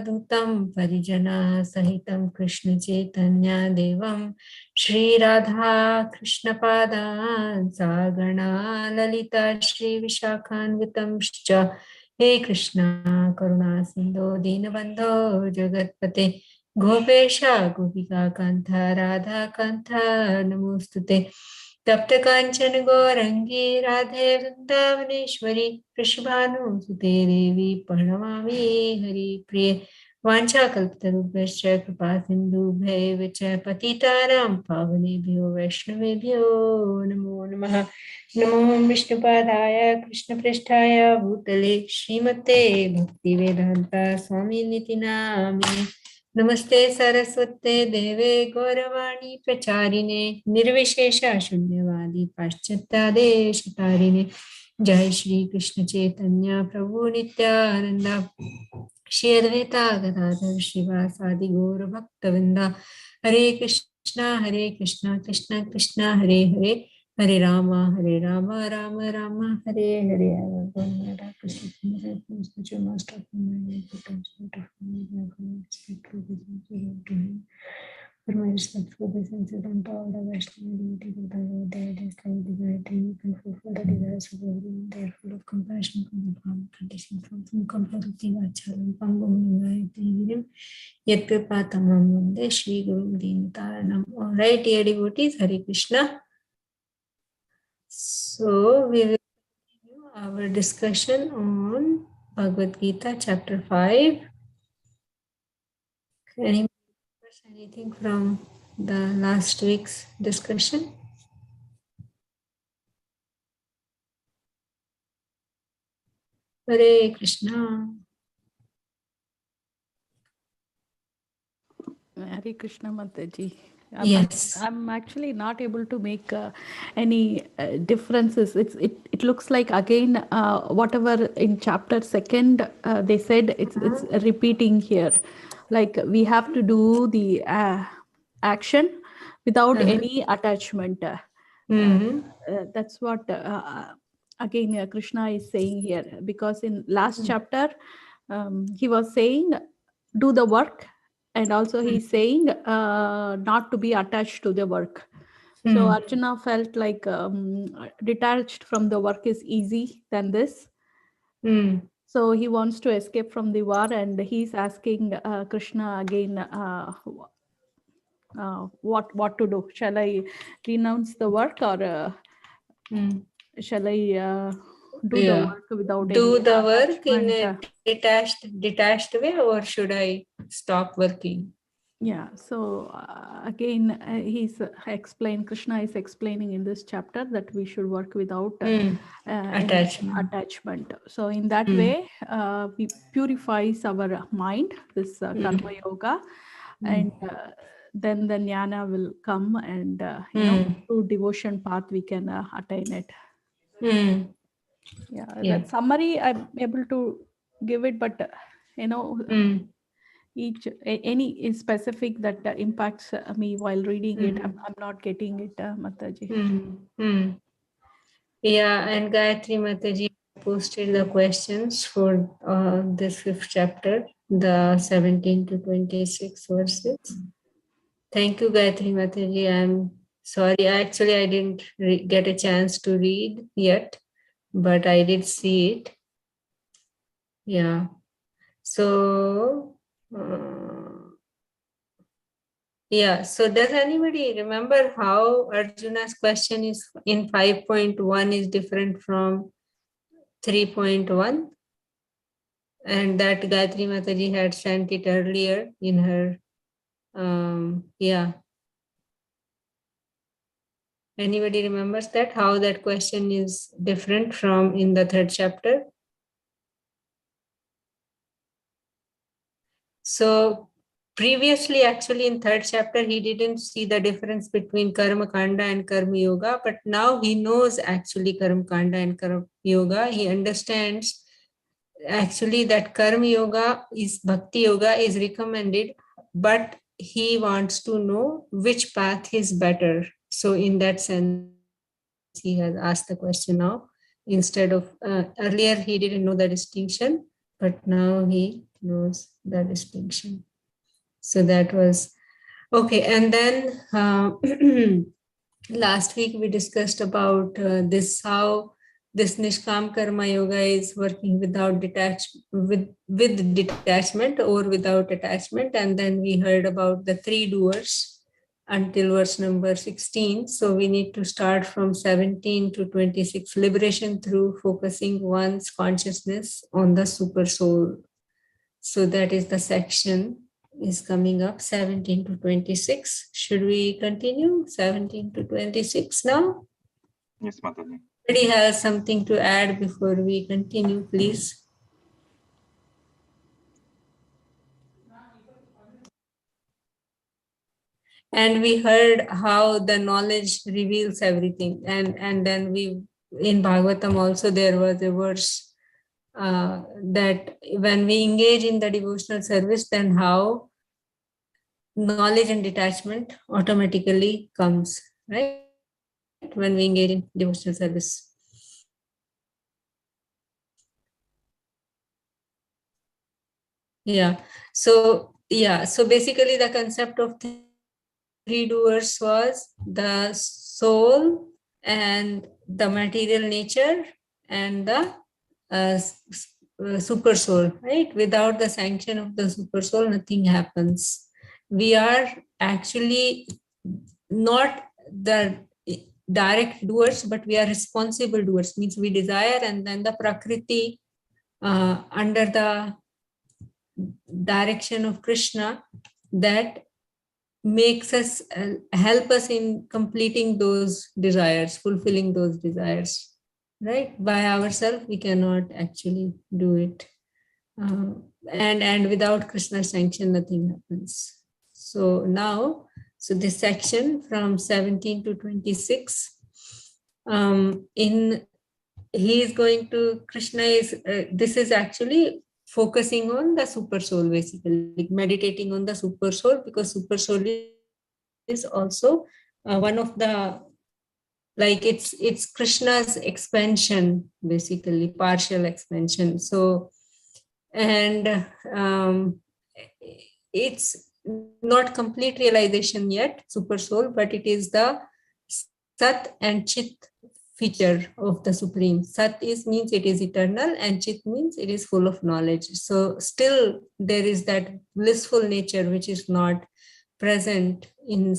Sadutam Parijana Sahitam Krishna Chaitanya Devam Shri Radha Krishna Padan Sagana Lalita Shri Vishakhanvitam Shcha He Krishna Karuna Sindhu Dinabandho Jagatpate Gopesha Gopika Kantha Radha Kantha Namostute तप्त कांचन गौरंगी राधे वृंदावनेश्वरी वृषभानुसुते देवी प्रणमामि हरिप्रिये वाञ्छाकल्पतरुभ्यश्च कृपा सिन्धुभ्यैव च पतितानां पावनेभ्यो वैष्णवेभ्यो नमो नमः। नमो विष्णुपादाय कृष्णपृष्ठाय भूतले श्रीमते भक्तिवेदान्ता स्वामिनिति नामिने नमस्ते सरस्वते देवे गौरवाणी प्रचारिणे निर्विशेष शून्यवादी पाश्चात्यादेशतारिणे जय श्री कृष्ण चैतन्य प्रभु नित्यानंद श्री अद्वैता गदाधर श्रीवासादि गौर भक्तवृंदा हरे Krishna Krishna Krishna Hare Hare Hare Ram Ram Ram Hare Hare For my respectful obeisances and power of Vaishnava deity, for the Lord, they describe the Gayatri, you can fulfill the desires of everyone. They are full of compassion from the farm condition from Kamparati Vacharam, Pangam Gayatri Virim, Yatpatamam Vande, Shri Guru Dinataranam. All right, dear devotees, Hare Krishna. So, we will continue our discussion on Bhagavad Gita, chapter 5. Anything from the last week's discussion? Hare Krishna. Hare Krishna Mataji. Yes. I'm actually not able to make any differences. It looks like again whatever in chapter 2 they said it's repeating here. Like we have to do the action without any attachment. That's what again Krishna is saying here, because in last chapter he was saying do the work, and also he's saying not to be attached to the work. So Arjuna felt like detached from the work is easy than this. So he wants to escape from the war, and he's asking Krishna again what to do. Shall I renounce the work, or shall I do the work without do the work attachment? in a detached way, or should I stop working? Yeah, so again he's Krishna is explaining in this chapter that we should work without attachment. So in that way we purifies our mind, this karma yoga, and then the jnana will come, and through devotion path we can attain it. That summary I'm able to give it, but any specific that impacts me while reading it, I'm not getting it, Mataji. Yeah, and Gayatri Mataji posted the questions for this 5th chapter, the 17 to 26 verses. Thank you, Gayatri Mataji. I'm sorry, actually I didn't get a chance to read yet, but I did see it. Yeah. So, so does anybody remember how Arjuna's question is in 5.1 is different from 3.1? And that Gayatri Mataji had sent it earlier in her, Anybody remembers that, how that question is different from in the 3rd chapter? So previously, actually in 3rd chapter, he didn't see the difference between Karma Kanda and Karma Yoga, but now he knows actually Karma Kanda and Karma Yoga. He understands actually that Karma Yoga is Bhakti Yoga is recommended, but he wants to know which path is better. So in that sense, he has asked the question now, instead of earlier he didn't know the distinction, but now he knows the distinction. So that was okay. And then last week we discussed about this, how this Nishkam Karma Yoga is working without with detachment or without attachment. And then we heard about the three doers until verse number 16. So we need to start from 17 to 26, liberation through focusing one's consciousness on the super soul. So that is the section is coming up, 17 to 26. Should we continue 17 to 26 now? Yes, Mataji. Anybody has something to add before we continue, please? And we heard how the knowledge reveals everything. And then we, in Bhagavatam also, there was a verse that when we engage in the devotional service, then how knowledge and detachment automatically comes, right? When we engage in devotional service. So basically the concept of three doers was the soul and the material nature and the super soul, right? Without the sanction of the super soul, nothing happens. We are actually not the direct doers, but we are responsible doers. Means we desire, and then the Prakriti under the direction of Krishna that makes us help us in completing those desires, fulfilling those desires, right? By ourselves we cannot actually do it, and without Krishna's sanction nothing happens. So now, so this section from 17 to 26, in he is going to, Krishna is this is actually focusing on the super soul, basically like meditating on the super soul, because super soul is also one of the, like it's Krishna's expansion, basically partial expansion. So, and it's not complete realization yet, super soul, but it is the Sat and Chit feature of the Supreme. Sat is means it is eternal, and Chit means it is full of knowledge. So still there is that blissful nature which is not present in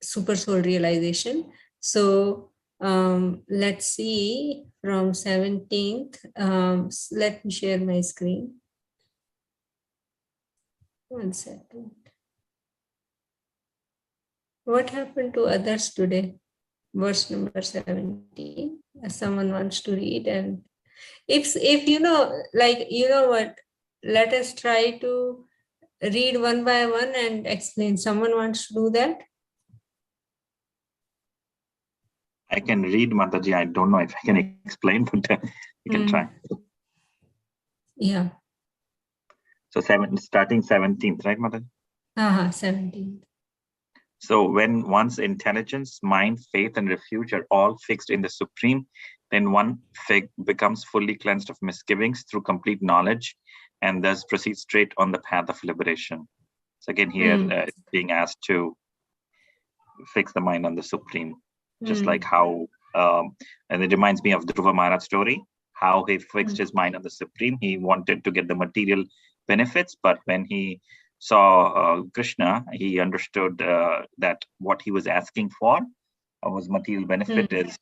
super soul realization. So let's see from 17th. Let me share my screen. 1 second. What happened to others today? Verse number 17. Someone wants to read, and if you know, like, you know what, let us try to read one by one and explain. Someone wants to do that? I can read, Mataji. I don't know if I can explain, but you can try. Yeah. So starting 17th, right, Mataji? 17th. So when one's intelligence, mind, faith, and refuge are all fixed in the Supreme, then one becomes fully cleansed of misgivings through complete knowledge, and thus proceeds straight on the path of liberation. So again, here it's being asked to fix the mind on the Supreme, just like how, and it reminds me of the Dhruva Maharaj story, how he fixed his mind on the Supreme. He wanted to get the material benefits, but when he saw Krishna, he understood that what he was asking for was material benefit. Is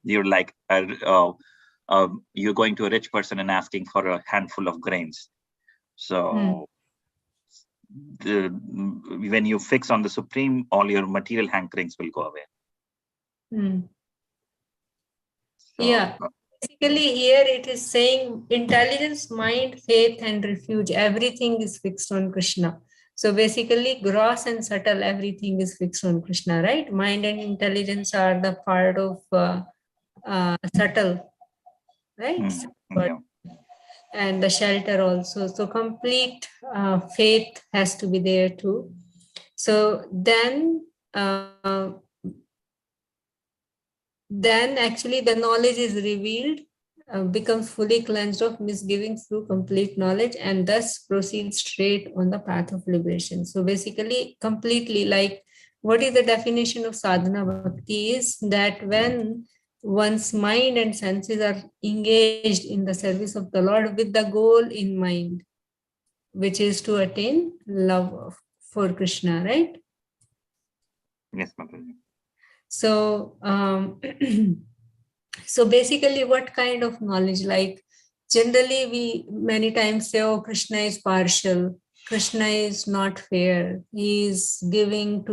you're like you're going to a rich person and asking for a handful of grains. So when you fix on the Supreme, all your material hankerings will go away. So, basically here it is saying intelligence, mind, faith, and refuge, everything is fixed on Krishna. So basically gross and subtle, everything is fixed on Krishna, right? Mind and intelligence are the part of subtle, right? Yeah. And the shelter also. So complete faith has to be there too. So then actually the knowledge is revealed, becomes fully cleansed of misgivings through complete knowledge, and thus proceeds straight on the path of liberation. So basically, completely, like, what is the definition of sadhana bhakti is that when one's mind and senses are engaged in the service of the Lord with the goal in mind, which is to attain love for Krishna, right? Yes, Mataji. So, so basically, what kind of knowledge? Like, generally, we many times say, "Oh, Krishna is partial. Krishna is not fair. He is giving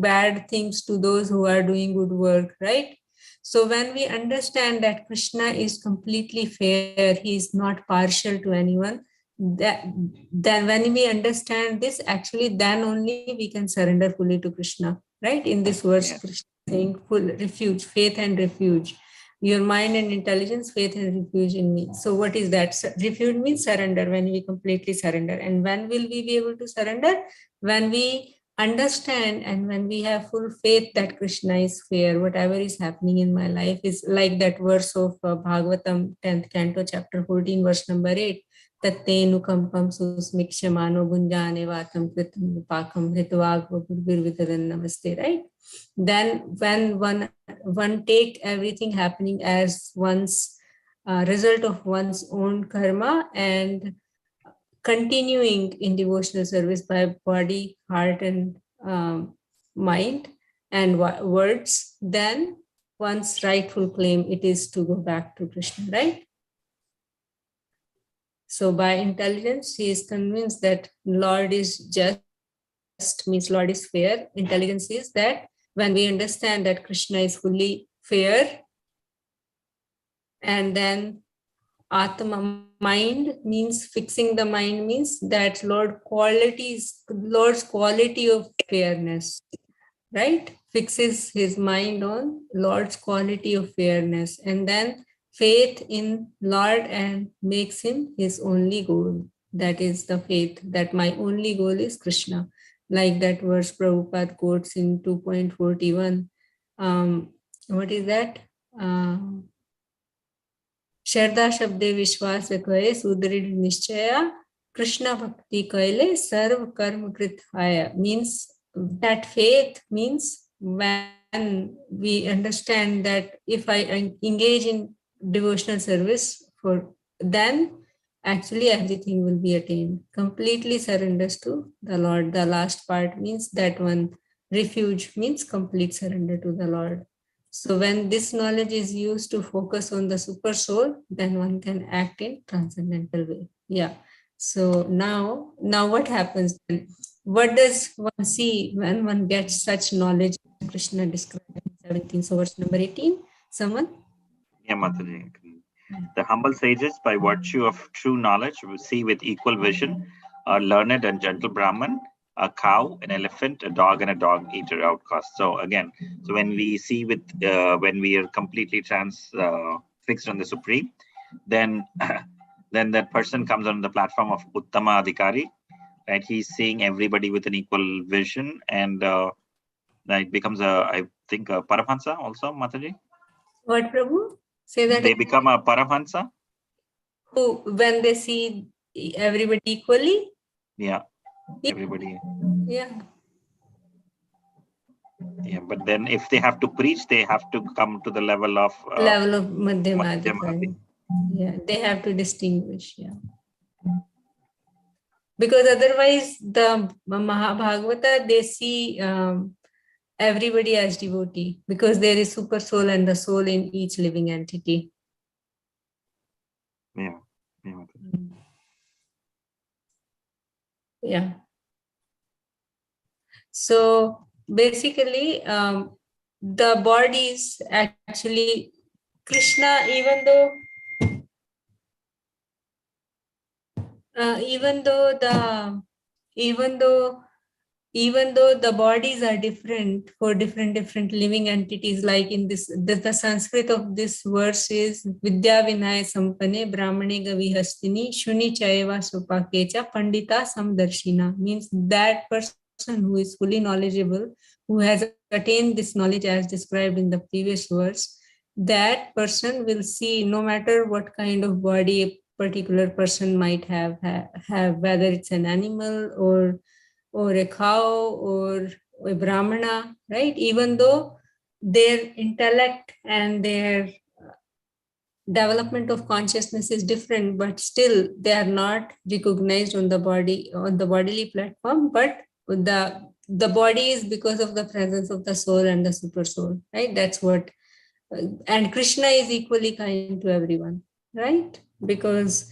bad things to those who are doing good work." Right? So when we understand that Krishna is completely fair, he is not partial to anyone. Then when we understand this, actually, then only we can surrender fully to Krishna. Right? In this verse, Yes. Krishna saying full refuge, faith and refuge. Your mind and intelligence, faith and refuge in me. So what is that? Refuge means surrender, when we completely surrender. And when will we be able to surrender? When we understand and when we have full faith that Krishna is fair. Whatever is happening in my life is like that verse of Bhagavatam 10th canto chapter 14 verse number 8. Tattenu kampam susmikshamano gunjane vatam kritam pakam hitvag vapurvirvidaran namaste, right? Then when one take everything happening as one's result of one's own karma and continuing in devotional service by body, heart, and mind and words, then one's rightful claim it is to go back to Krishna, right? So by intelligence, he is convinced that Lord is just, means Lord is fair. Intelligence is that when we understand that Krishna is fully fair, and then Atma, mind means fixing the mind, means that Lord's quality of fairness, right? Fixes his mind on Lord's quality of fairness, and then faith in Lord and makes him his only goal. That is the faith that my only goal is Krishna. Like that verse Prabhupada quotes in 2.41. What is that? Sharda Shabde Vishwas Kare Sudrid Nishchaya Krishna Bhakti Kaile Sarv Karma Krit Haya, means that faith means when we understand that if I engage in devotional service for, then actually everything will be attained. Completely surrenders to the Lord. The last part means that one, refuge means complete surrender to the Lord. So when this knowledge is used to focus on the super soul, then one can act in transcendental way. Yeah. So now what happens then? What does one see when one gets such knowledge? Krishna described in 17. So verse number 18. Someone? Yeah, Mataji. The humble sages, by virtue of true knowledge, will see with equal vision a learned and gentle Brahman, a cow, an elephant, a dog, and a dog eater outcast. So again, so when we see with when we are completely fixed on the Supreme, then then that person comes on the platform of Uttama Adhikari, right? He's seeing everybody with an equal vision, and it becomes I think a Paramahansa also, Mataji. What, Prabhu? Say that. They become a Paramahansa. Who, when they see everybody equally? Yeah, everybody. Yeah. Yeah, but then if they have to preach, they have to come to the level of Level of Madhyama Madhyamadi. Adhikari. Yeah, they have to distinguish. Yeah. Because otherwise, the Mahabhagavata, they see everybody as devotee, because there is super soul and the soul in each living entity. Yeah. Yeah. Yeah. So basically, the bodies actually, Krishna, even though even though the bodies are different for different living entities, like in this, the Sanskrit of this verse is Vidya Vinay Sampane Brahmane Gavihastini Shuni Chayeva Supakecha Pandita Samdarshina, means that person who is fully knowledgeable, who has attained this knowledge as described in the previous verse, that person will see, no matter what kind of body a particular person might have, whether it's an animal or a cow or a brahmana, right? Even though their intellect and their development of consciousness is different, but still they are not recognized on the bodily platform, but the body is because of the presence of the soul and the super soul, right? That's what. And Krishna is equally kind to everyone, right? Because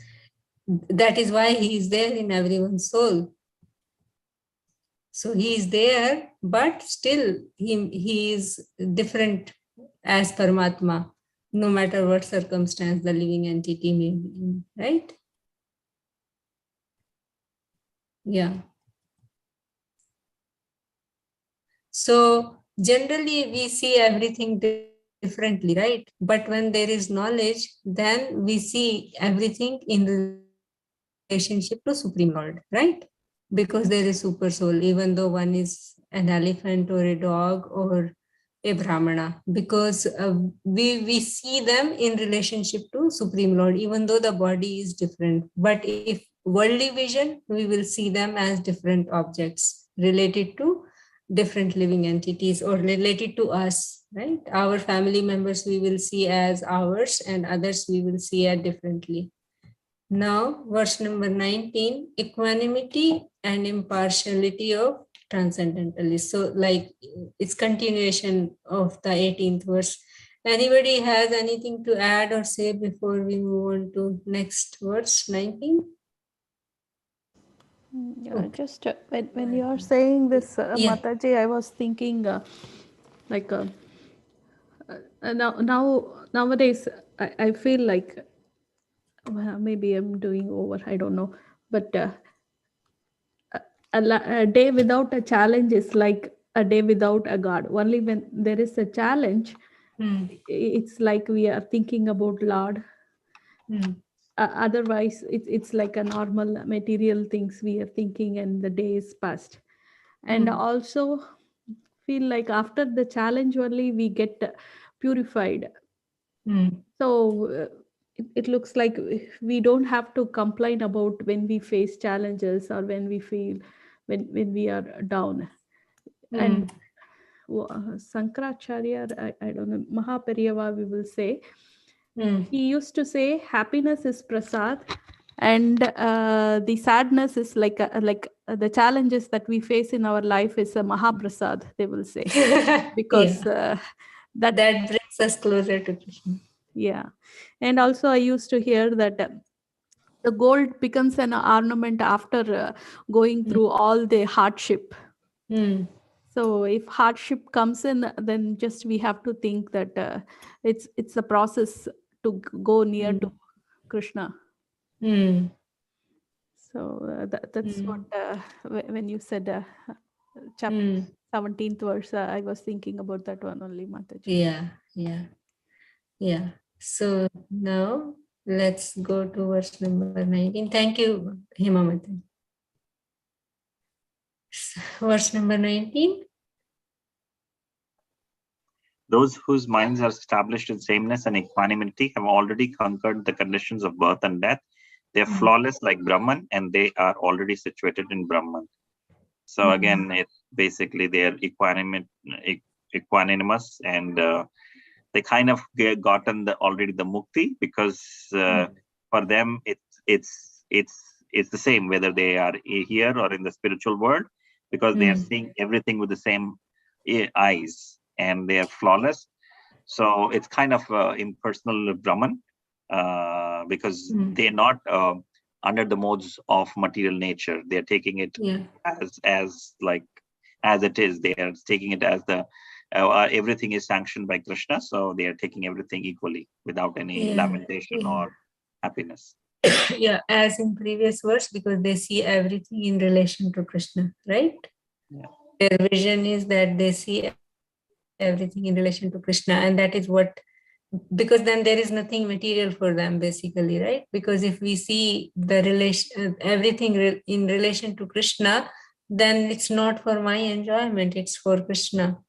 that is why he is there in everyone's soul. So he is there, but still he is different as Paramatma, no matter what circumstance the living entity may be in, right? Yeah. So generally we see everything differently, right? But when there is knowledge, then we see everything in relationship to Supreme Lord, right? Because there is super soul, even though one is an elephant or a dog or a brahmana, because we see them in relationship to Supreme Lord, even though the body is different. But if worldly vision, we will see them as different objects related to different living entities or related to us, right? Our family members we will see as ours, and others we will see as differently. Now, verse number 19, equanimity and impartiality of transcendentalists. So, like, it's continuation of the 18th verse. Anybody has anything to add or say before we move on to next verse, 19? Yeah, Okay. just when you are saying this, Yeah. Mataji, I was thinking like nowadays I feel like maybe I'm doing over, I don't know, but a day without a challenge is like a day without a God. Only when there is a challenge, it's like we are thinking about Lord. Otherwise, it's like a normal material things we are thinking, and the day is past. And also feel like after the challenge only we get purified. So it looks like we don't have to complain about when we face challenges or when we feel when we are down. And Sankaracharya, I don't know, Mahaperiyava, we will say, he used to say happiness is prasad, and the sadness is like the challenges that we face in our life is a Mahaprasad, they will say, because that brings us closer to Krishna. Yeah. And also I used to hear that the gold becomes an ornament after going through all the hardship. So if hardship comes in, then just we have to think that it's a process to go near to Krishna. So that's what when you said chapter 17th verse, I was thinking about that one only, Mataji. Yeah. So now let's go to verse number 19. Thank you, Hemamata. Verse number 19. Those whose minds are established in sameness and equanimity have already conquered the conditions of birth and death. They are flawless like Brahman, and they are already situated in Brahman. So again, it's basically they are equanimous, and they kind of gotten already the mukti, because for them it's the same whether they are here or in the spiritual world, because they are seeing everything with the same eyes, and they are flawless. So it's kind of impersonal Brahman, because they're not under the modes of material nature. They're taking it as it is. They are taking it as the everything is sanctioned by Krishna, so they are taking everything equally without any lamentation or happiness. Yeah, as in previous verse, because they see everything in relation to Krishna, right? Their vision is that they see everything in relation to Krishna, and that is what, because then there is nothing material for them basically, right? Because if we see the relation, everything in relation to Krishna, then it's not for my enjoyment, it's for Krishna,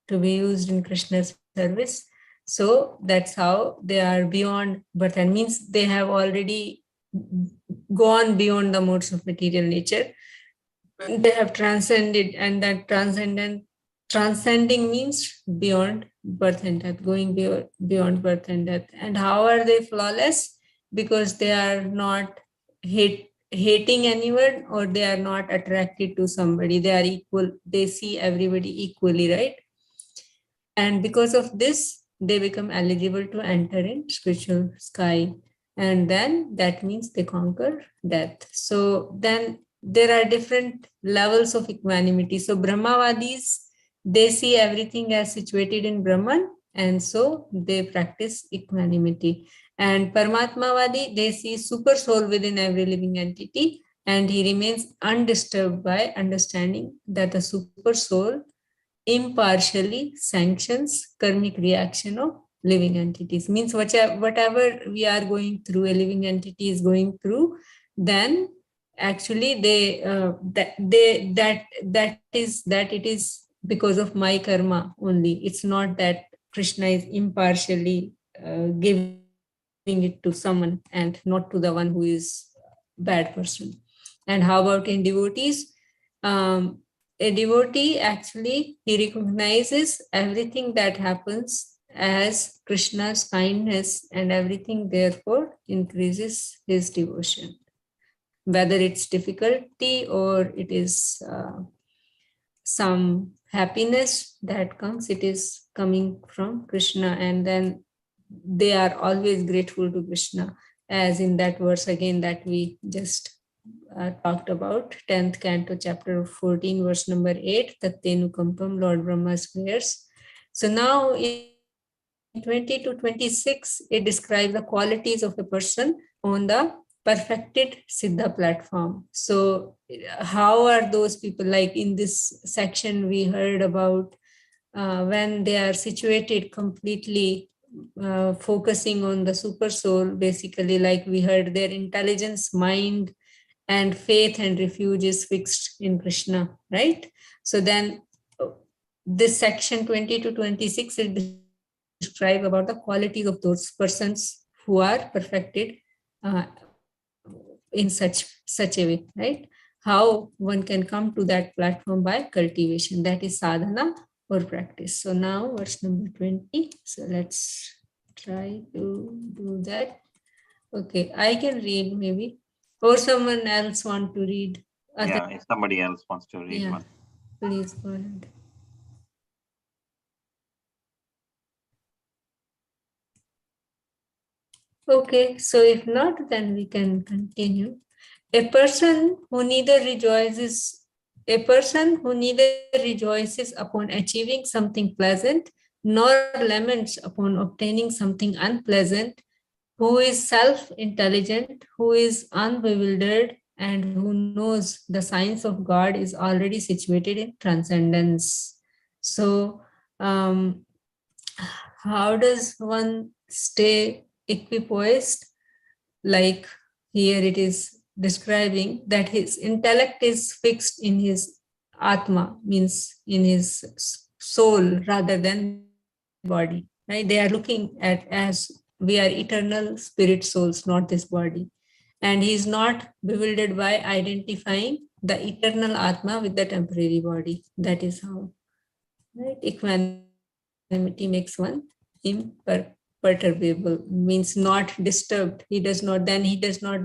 to be used in Krishna's service. So that's how they are beyond birth, and means they have already gone beyond the modes of material nature. They have transcended, and that transcending means beyond birth and death, going beyond birth and death. And how are they flawless? Because they are not hating anyone, or they are not attracted to somebody. They are equal. They see everybody equally, right? And because of this, they become eligible to enter in spiritual sky. And then that means they conquer death. So then there are different levels of equanimity. So Brahmavadis, they see everything as situated in Brahman, and so they practice equanimity. And Paramatmavadi, they see super soul within every living entity, and he remains undisturbed by understanding that the super soul impartially sanctions karmic reaction of living entities. Means whatever we are going through, a living entity is going through, then actually that it is because of my karma only. It's not that Krishna is impartially giving it to someone and not to the one who is bad person. And how about in devotees? A devotee, actually, he recognizes everything that happens as Krishna's kindness, and everything therefore increases his devotion. Whether it's difficulty or it is some happiness that comes, it is coming from Krishna, and then they are always grateful to Krishna, as in that verse again that we just talked about, 10th canto, chapter 14, verse number 8, Tattenu Kampam, Lord Brahma's prayers. So now in 20 to 26, it describes the qualities of a person on the perfected Siddha platform. So how are those people? Like in this section, we heard about when they are situated completely focusing on the super soul, basically, like we heard, their intelligence, mind, and faith and refuge is fixed in Krishna, right? So then this section 20 to 26 will describe about the qualities of those persons who are perfected in such a way, right? How one can come to that platform by cultivation, that is sadhana or practice. So now verse number 20. So let's try to do that. Okay, I can read maybe, or someone else want to read. Yeah, if somebody else wants to read one. Please go ahead. Okay, so if not, then we can continue. A person who neither rejoices upon achieving something pleasant, nor laments upon obtaining something unpleasant, who is self-intelligent, who is unbewildered, and who knows the science of God, is already situated in transcendence. So, how does one stay equipoised? Like here it is describing that his intellect is fixed in his Atma, means in his soul rather than body, right? They are looking at as we are eternal spirit souls, not this body. And he is not bewildered by identifying the eternal Atma with the temporary body. That is how, right? Equanimity makes one imperturbable, means not disturbed. He does not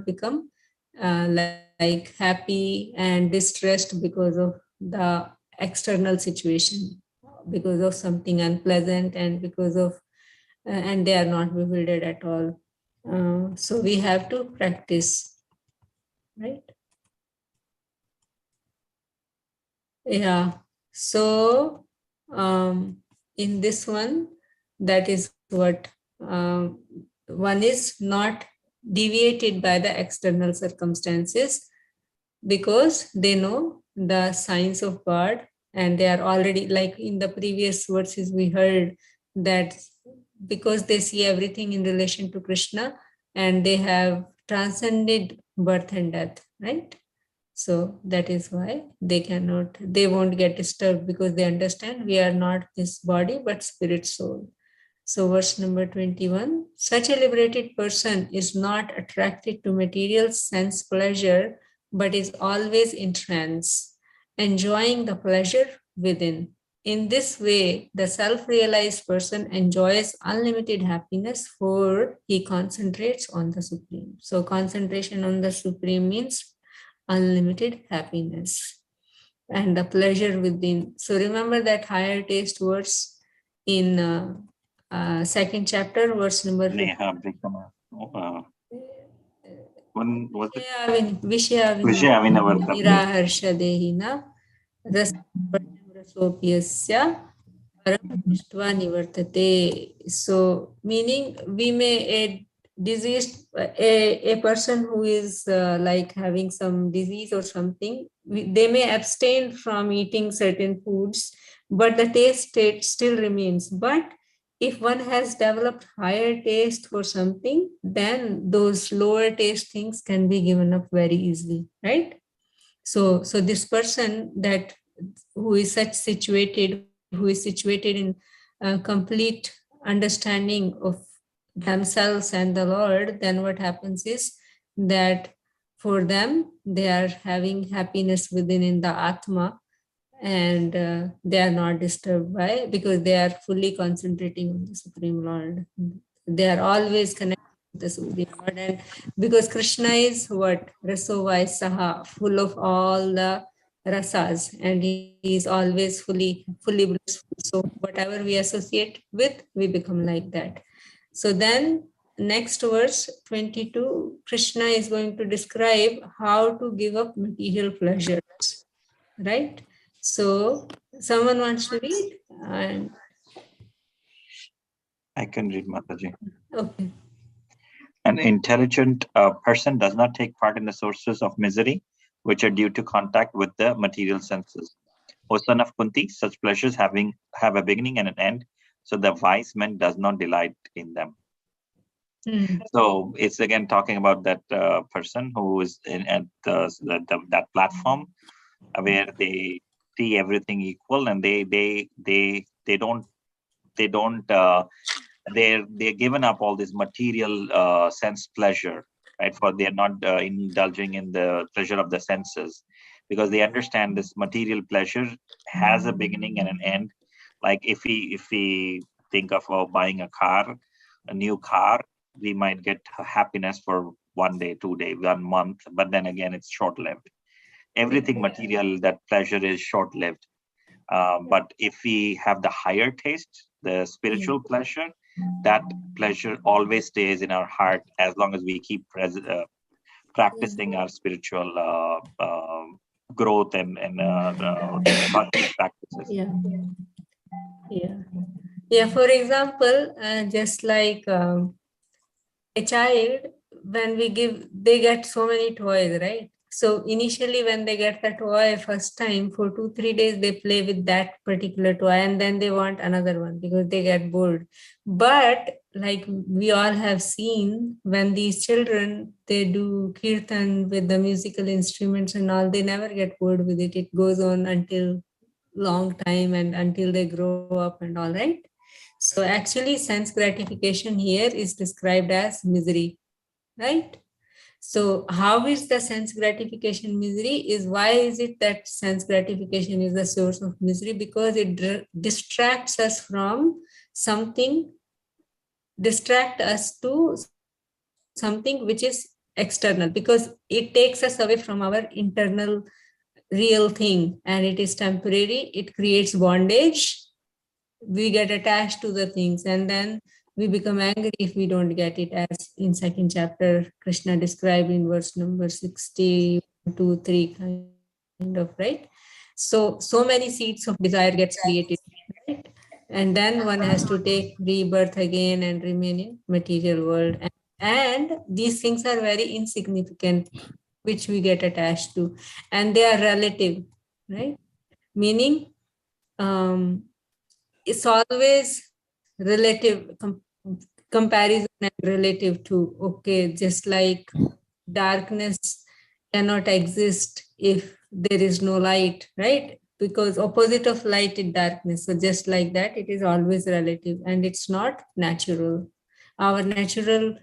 become like happy and distressed because of the external situation, because of something unpleasant, and because of and they are not bewildered at all. So we have to practice, right? Yeah. So in this one, that is what one is not deviated by the external circumstances, because they know the science of God, and they are already, like in the previous verses we heard, that because they see everything in relation to Krishna, and they have transcended birth and death, right? So that is why they won't get disturbed, because they understand we are not this body but spirit soul. So verse number 21, such a liberated person is not attracted to material sense pleasure, but is always in trance, enjoying the pleasure within. In this way, the self-realized person enjoys unlimited happiness, for he concentrates on the Supreme. So concentration on the Supreme means unlimited happiness and the pleasure within. So remember that higher taste verse in second chapter, verse number 15. Neha Brikama. When was it? Vishya Vijayavinavartam. Niraharsha Dehina Rasopyasya Paramdrishtva Nivartate. So, meaning we may a diseased a person who is like having some disease or something, they may abstain from eating certain foods, but the taste still remains. But if one has developed higher taste for something, then those lower taste things can be given up very easily, right? So this person that who is situated in complete understanding of themselves and the Lord, then what happens is that for them they are having happiness within in the Atma, and they are not disturbed by, because they are fully concentrating on the Supreme Lord. They are always connected with the Supreme Lord, and because Krishna is what? Rasovai Saha, full of all the rasas, and he is always fully blissful. So whatever we associate with, we become like that. So then next verse 22, Krishna is going to describe how to give up material pleasures, right? So someone wants to read? And I can read, Mataji. okay. An intelligent person does not take part in the sources of misery, which are due to contact with the material senses. O son of Kunti, such pleasures have a beginning and an end, so the wise man does not delight in them. So it's again talking about that person who is at that platform where they see everything equal, and they're given up all this material sense pleasure, right? For they're not indulging in the pleasure of the senses, because they understand this material pleasure has a beginning and an end. Like if we think of buying a new car, we might get happiness for 1 day, 2 days, 1 month, but then again it's short-lived. Everything material, that pleasure is short-lived. But if we have the higher taste, the spiritual pleasure, that pleasure always stays in our heart as long as we keep practicing our spiritual growth and practices. Yeah. For example, just like a child, when they get so many toys, right? So initially when they get the toy first time, for 2-3 days they play with that particular toy, and then they want another one because they get bored. But like we all have seen, when these children, they do kirtan with the musical instruments and all, they never get bored with it. It goes on until long time and until they grow up and all, right? So actually sense gratification here is described as misery, right? So how is the sense gratification misery? Is why is it that sense gratification is the source of misery? Because it distracts us from something, distract us to something which is external, because it takes us away from our internal real thing, and it is temporary. It creates bondage. We get attached to the things, and then we become angry if we don't get it, as in second chapter Krishna described in verse number 62-3, kind of, right? So many seeds of desire gets created, right? And then one has to take rebirth again and remain in material world, and these things are very insignificant, which we get attached to, and they are relative, right? Meaning it's always relative, comparison and relative to, okay, just like darkness cannot exist if there is no light, right? because opposite of light is darkness. So just like that, it is always relative and it's not natural. Our natural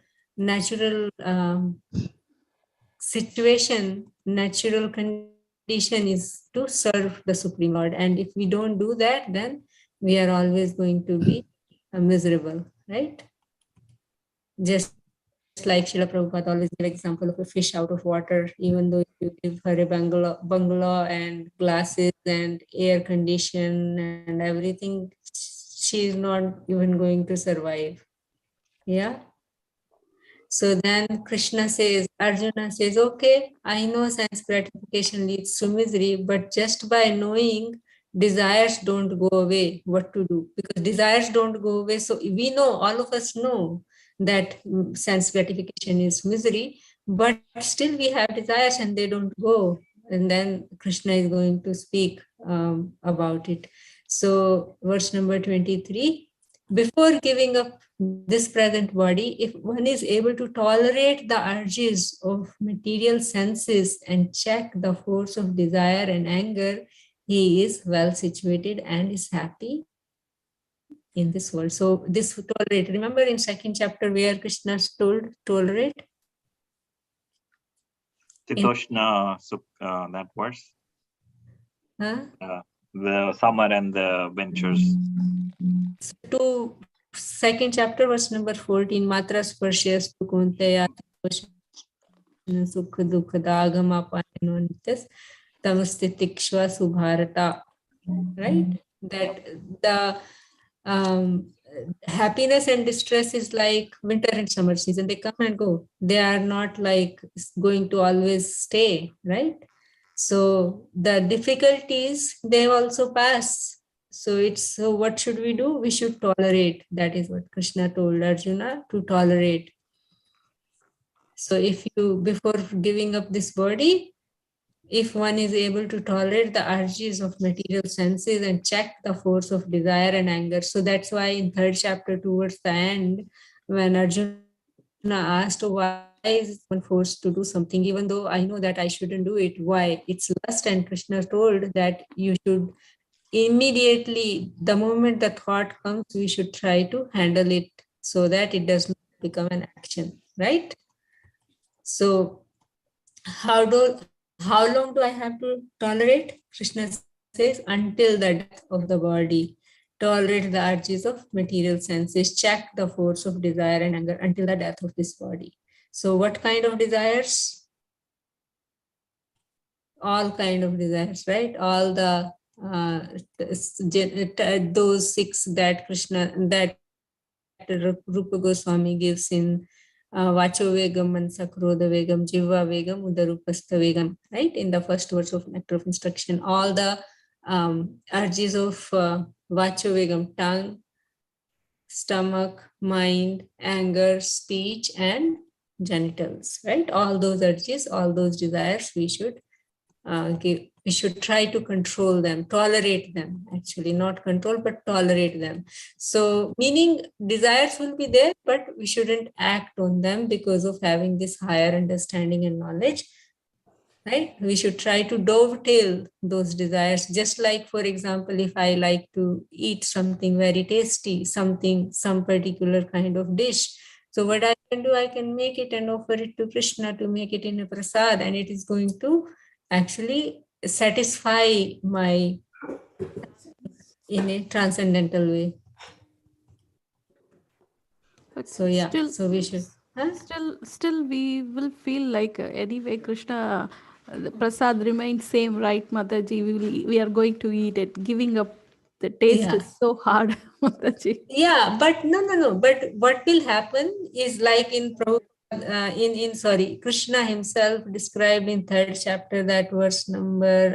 situation, natural condition is to serve the Supreme Lord. And if we don't do that, then we are always going to be miserable, right? Just like Srila Prabhupada always give example of a fish out of water, even though if you give her a bungalow and glasses and air condition and everything, she is not even going to survive. Yeah. So then Krishna says, Arjuna says, okay, I know sense gratification leads to misery, but just by knowing desires don't go away, what to do? Because desires don't go away. So we know, all of us know that sense gratification is misery, but still we have desires and they don't go. And then Krishna is going to speak about it. So verse number 23, before giving up this present body, if one is able to tolerate the urges of material senses and check the force of desire and anger, he is well situated and is happy in this world. So this tolerate, remember in second chapter where Krishna told tolerate? Titoshna, that verse, Huh? the summer and the winters. So to second chapter, verse number 14, Matra Sparshas Kunteya Sukha Dukkadagama Paninitas Tamasthitikshva Subharata. Right? That the happiness and distress is like winter and summer season. They come and go. They are not like going to always stay, right? So the difficulties, they also pass. So what should we do? We should tolerate. That is what Krishna told Arjuna, to tolerate. So if you, before giving up this body, if one is able to tolerate the urges of material senses and check the force of desire and anger. So that's why in third chapter towards the end, when Arjuna asked, why is one forced to do something, even though I know that I shouldn't do it? Why? It's lust. And Krishna told that you should immediately, the moment the thought comes, we should try to handle it so that it does not become an action, right? So how long do I have to tolerate? Krishna says, until the death of the body. Tolerate the urges of material senses, check the force of desire and anger until the death of this body. So what kind of desires? All kind of desires, right? All the those six that Krishna, that Rupa Goswami gives in Vacho Vegam, Mansa Krodha Vegam, Jiva Vegam, Udarupastha Vegam, right? In the first verse of Nectar of Instruction, all the urges of Vacho Vegam, tongue, stomach, mind, anger, speech, and genitals, right? All those urges, all those desires, we should we should try to control them, tolerate them, actually, not control, but tolerate them. So meaning desires will be there, but we shouldn't act on them because of having this higher understanding and knowledge, right? We should try to dovetail those desires. Just like, for example, if I like to eat something very tasty, some particular kind of dish, so what I can do, I can make it and offer it to Krishna to make it in a prasad, and it is going to actually satisfy my in a transcendental way. But So yeah, still, so we should. Huh? still we will feel like anyway Krishna, the prasad remains same, right, Mataji? We are going to eat it. Giving up the taste is so hard, Mataji. Yeah, but no. But what will happen is like in Krishna himself described in third chapter, that verse number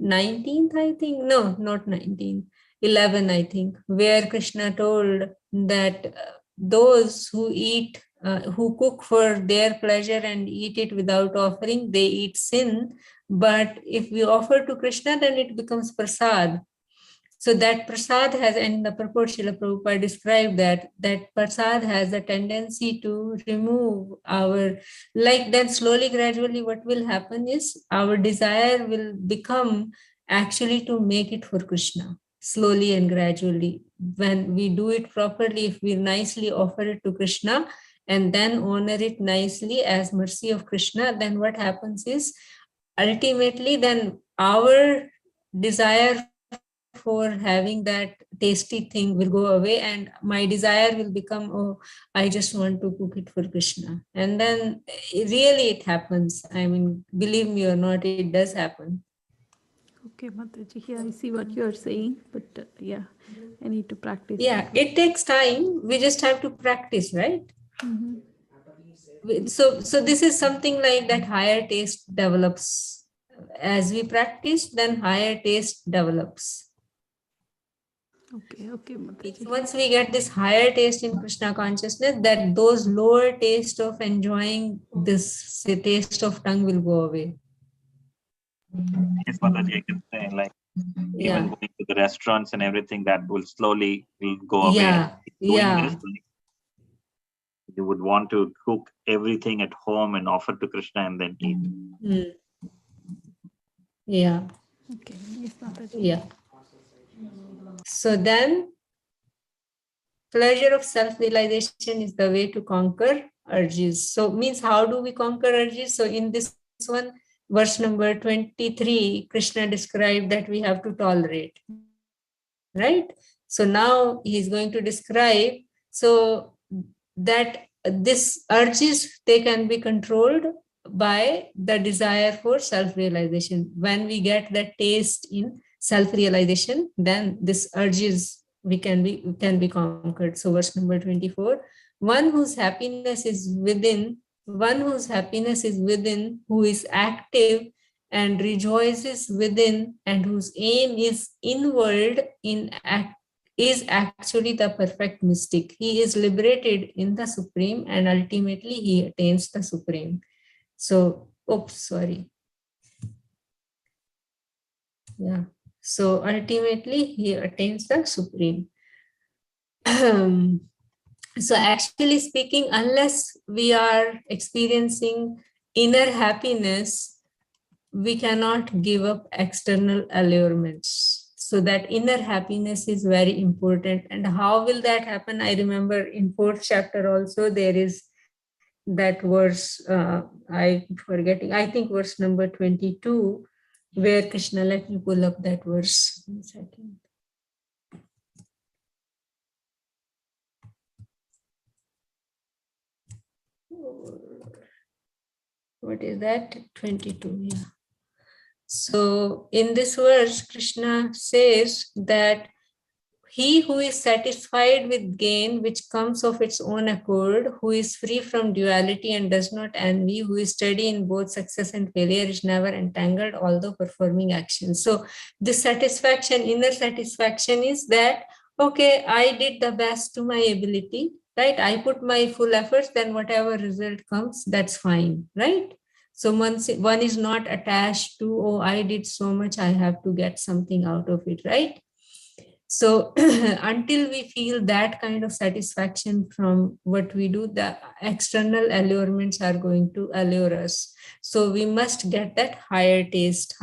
19th, I think. No, not 19, 11, I think, where Krishna told that those who eat, who cook for their pleasure and eat it without offering, they eat sin. But if we offer to Krishna, then it becomes prasad. So that prasad has, and the purport Srila Prabhupada described that prasad has a tendency to remove our, like then slowly, gradually what will happen is our desire will become actually to make it for Krishna, slowly and gradually. When we do it properly, if we nicely offer it to Krishna and then honor it nicely as mercy of Krishna, then what happens is ultimately then our desire for having that tasty thing will go away, and my desire will become, oh, I just want to cook it for Krishna. And then really it happens. I mean, believe me or not, it does happen. Okay, Mataji, here I see what you are saying, but yeah, I need to practice. Yeah, it takes time. We just have to practice, right? So this is something like that higher taste develops. As we practice, then higher taste develops. Okay, Mataji. Once we get this higher taste in Krishna consciousness, that those lower taste of enjoying this taste of tongue will go away. Yes, Mataji, I can say, like, even Yeah. going to the restaurants and everything, that will slowly go away. Yeah. Doing Yeah. this, like, you would want to cook everything at home and offer to Krishna and then eat. Yeah. Okay, yes, Mataji. Yeah. So then, pleasure of self-realization is the way to conquer urges. So means how do we conquer urges? So in this one, verse number 23, Krishna described that we have to tolerate, right? So now he's going to describe so that this urges, they can be controlled by the desire for self-realization. When we get that taste in self-realization, then this urges can be conquered. So verse number 24, one whose happiness is within, who is active and rejoices within, and whose aim is inward is actually the perfect mystic. He is liberated in the Supreme, and ultimately he attains the Supreme. So, yeah. So ultimately he attains the Supreme. So actually speaking, unless we are experiencing inner happiness, we cannot give up external allurements. So that inner happiness is very important. And how will that happen? I remember in 4th chapter also there is that verse, I'm forgetting, I think verse number 22, where Krishna, let me pull up that verse. 1 second. What is that? 22, yeah. So in this verse, Krishna says that he who is satisfied with gain which comes of its own accord, who is free from duality and does not envy, who is steady in both success and failure, is never entangled, although performing actions. So this satisfaction, inner satisfaction, is that, okay, I did the best to my ability, right? I put my full efforts, then whatever result comes, that's fine, right? So one is not attached to, oh, I did so much, I have to get something out of it, right? So until we feel that kind of satisfaction from what we do, the external allurements are going to allure us. So we must get that higher taste,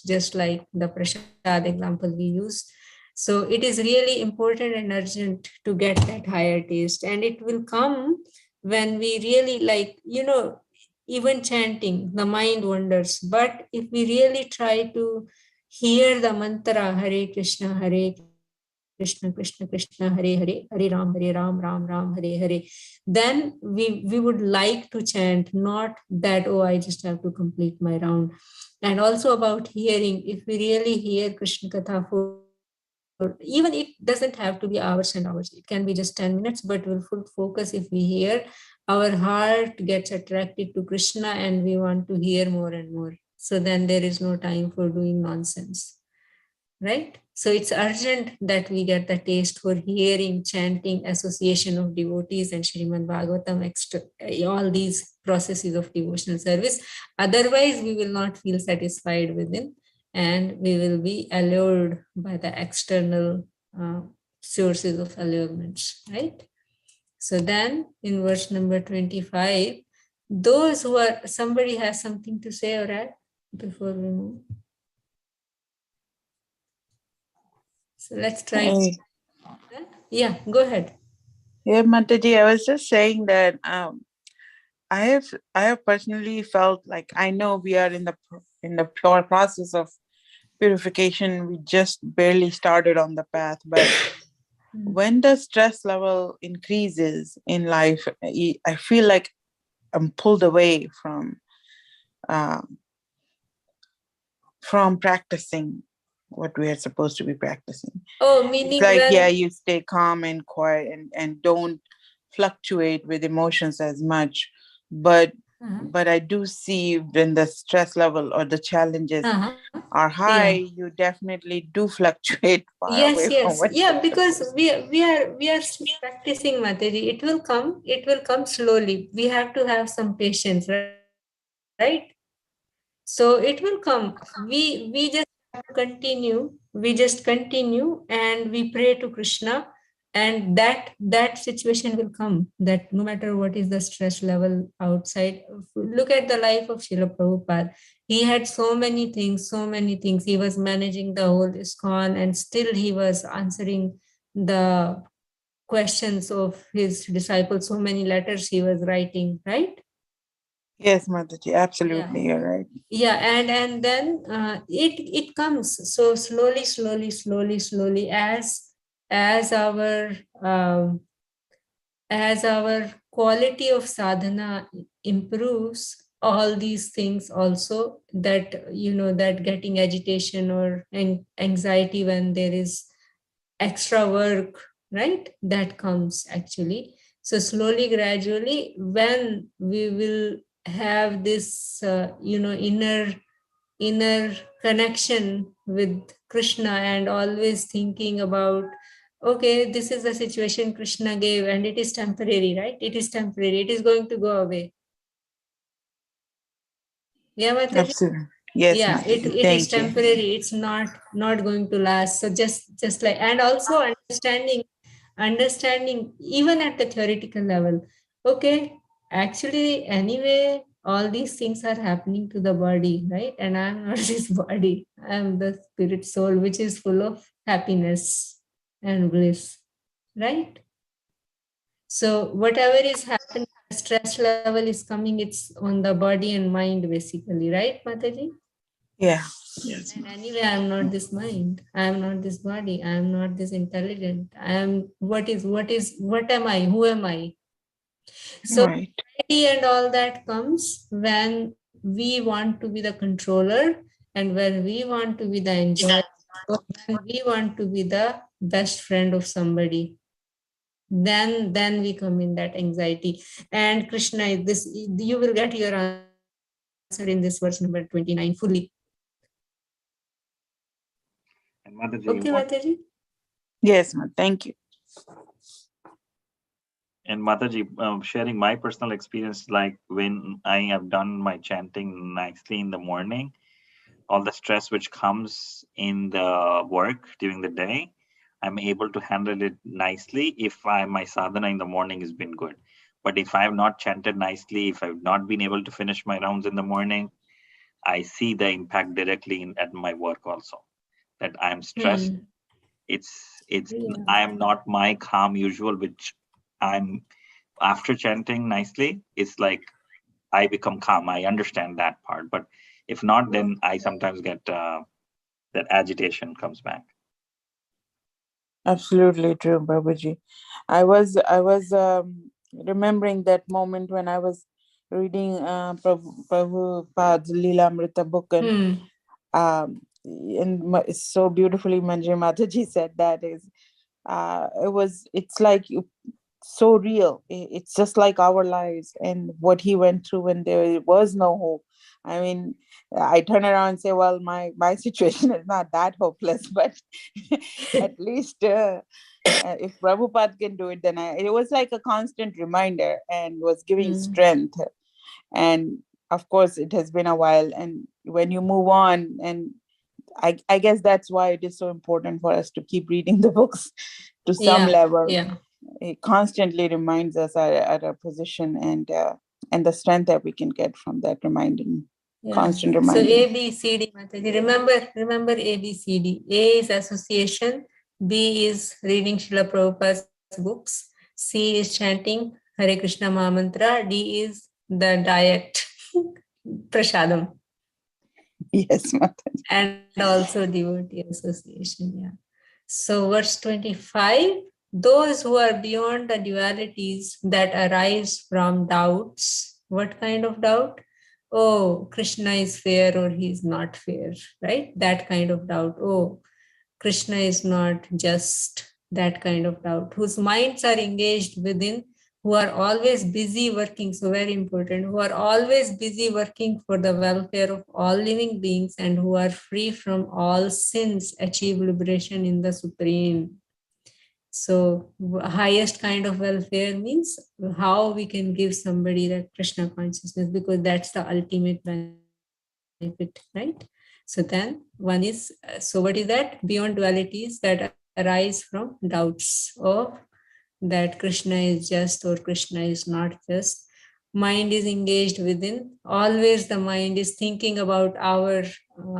just like the prasad example we use. So it is really important and urgent to get that higher taste. And it will come when we really, like, even chanting, the mind wanders. But if we really try to hear the mantra Hare Krishna, Krishna Krishna Krishna, Hare Hare, Hare Ram, Ram Ram, Hare Hare, then we would like to chant, not that, oh, I just have to complete my round. And also about hearing, if we really hear Krishna Katha for, even it doesn't have to be hours and hours, it can be just 10 minutes, but we'll full focus. If we hear, our heart gets attracted to Krishna and we want to hear more and more. So then there is no time for doing nonsense, right? So it's urgent that we get the taste for hearing, chanting, association of devotees, and Srimad Bhagavatam, all these processes of devotional service. Otherwise, we will not feel satisfied within, and we will be allured by the external sources of allurements, right? So then in verse number 25, those who are, somebody has something to say or add before we move? So let's try. Hey. Yeah, go ahead. Yeah, Mataji, I was just saying that I have personally felt like I know we are in the pure process of purification. We just barely started on the path, but when the stress level increases in life, I feel like I'm pulled away from practicing what we are supposed to be practicing. Oh, It's meaning like, when yeah, you stay calm and quiet and don't fluctuate with emotions as much. But I do see when the stress level or the challenges are high, you definitely do fluctuate far away from what yeah, you're because supposed we are still practicing, Mataji. It will come slowly. We have to have some patience, right? So it will come. We just continue and we pray to Krishna, and that situation will come, that no matter what is the stress level outside. Look at the life of Srila Prabhupada. He had so many things. He was managing the whole ISKCON, and still he was answering the questions of his disciples. So many letters he was writing, right? Yes, Mataji, absolutely, you're right. Yeah, and then it comes so slowly um, as our quality of sadhana improves. All these things also, that that getting agitation or anxiety when there is extra work, right, that comes actually. So slowly, gradually, when we will have this inner connection with Krishna, and always thinking about, okay, this is the situation Krishna gave and it is temporary, right? It is temporary, it is going to go away. Yeah, Mataji? Absolutely. Yes, Yeah, Mataji. it is Thank you. temporary, it's not going to last. So just like, and also understanding even at the theoretical level, okay, actually anyway all these things are happening to the body, right? And I'm not this body, I'm the spirit soul which is full of happiness and bliss, right? So whatever is happening, the stress level is coming, it's on the body and mind basically, right, Mataji? Yeah. Yes. And anyway, I'm not this mind. I am not this body. I am not this intelligent. I am what am I? Who am I? So Right. anxiety and all that comes when we want to be the controller, and when we want to be the enjoyer, or when we want to be the best friend of somebody. Then we come in that anxiety. And Krishna, this you will get your answer in this verse number 29 fully. And Okay, Mataji, Mataji? Yes, ma'am. Thank you. Sharing my personal experience, like when I have done my chanting nicely in the morning, all the stress which comes in the work during the day, I'm able to handle it nicely if my sadhana in the morning has been good. But if I have not chanted nicely, if I've not been able to finish my rounds in the morning, I see the impact directly at my work also. That I'm stressed. It's I am not my calm usual, which I'm after chanting nicely. It's like I become calm. I understand that part, but if not, then I sometimes get that agitation comes back. Absolutely true, Babaji. I was remembering that moment when I was reading Prabhupada's Leelamrita book, and it's so beautifully Manjari Mataji said that is it's like so real. It's just like our lives and what he went through when there was no hope. I mean, I turn around and say, well, my situation is not that hopeless, but at least if Prabhupada can do it, then it was like a constant reminder and was giving strength. And of course, it has been a while. And when you move on, and I guess that's why it is so important for us to keep reading the books to some level. Yeah. It constantly reminds us at our position and the strength that we can get from that reminding. Constant So reminder. A, B, C, D, Mataji. Remember A, B, C, D. A is association, B is reading Srila Prabhupada's books. C is chanting Hare Krishna Mahamantra. D is the diet, prasadam. Yes, Mataji. And also devotee association. Yeah. So verse 25, those who are beyond the dualities that arise from doubts. What kind of doubt? Oh, Krishna is fair or he is not fair, right? That kind of doubt. Oh, Krishna is not just, that kind of doubt, whose minds are engaged within, who are always busy working, so very important, who are always busy working for the welfare of all living beings and who are free from all sins, achieve liberation in the Supreme. So highest kind of welfare means how we can give somebody that Krishna consciousness, because that's the ultimate benefit, right? So then one is, so what is that? Beyond dualities that arise from doubts of that Krishna is just or Krishna is not just. Mind is engaged within. Always the mind is thinking about our,